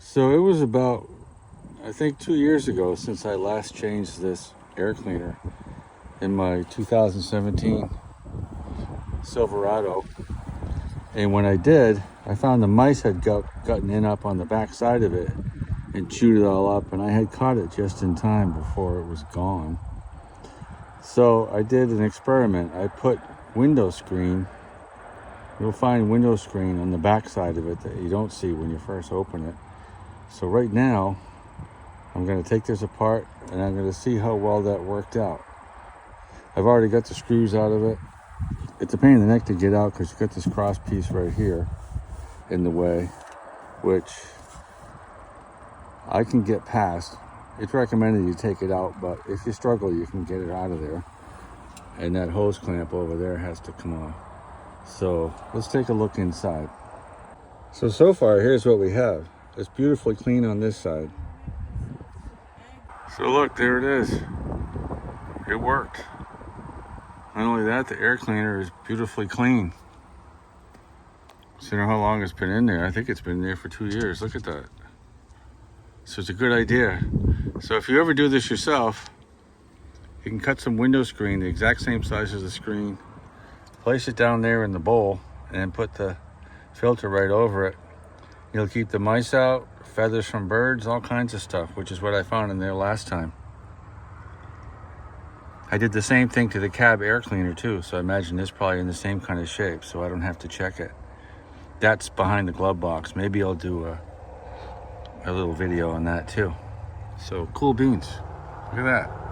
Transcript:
So it was about, I think, 2 years ago since I last changed this air cleaner in my 2017 Silverado. And when I did, I found the mice had gotten in up on the back side of it and chewed it all up, and I had caught it just in time before it was gone. So I did an experiment. I put window screen. You'll find window screen on the back side of it that you don't see when you first open it. So right now, I'm going to take this apart and I'm going to see how well that worked out. I've already got the screws out of it. It's a pain in the neck to get out because you've got this cross piece right here in the way, which I can get past. It's recommended you take it out, but if you struggle, you can get it out of there. And that hose clamp over there has to come off. So let's take a look inside. So far, here's what we have. It's beautifully clean on this side. So look, there it is. It worked. Not only that, the air cleaner is beautifully clean. So you know how long it's been in there? I think it's been there for 2 years. Look at that. So it's a good idea. So if you ever do this yourself, you can cut some window screen, the exact same size as the screen, place it down there in the bowl, and then put the filter right over it. You'll keep the mice out, feathers from birds, all kinds of stuff, which is what I found in there last time. I did the same thing to the cab air cleaner too, so I imagine it's probably in the same kind of shape, so I don't have to check it. That's behind the glove box. Maybe I'll do a little video on that too. So cool beans. Look at that.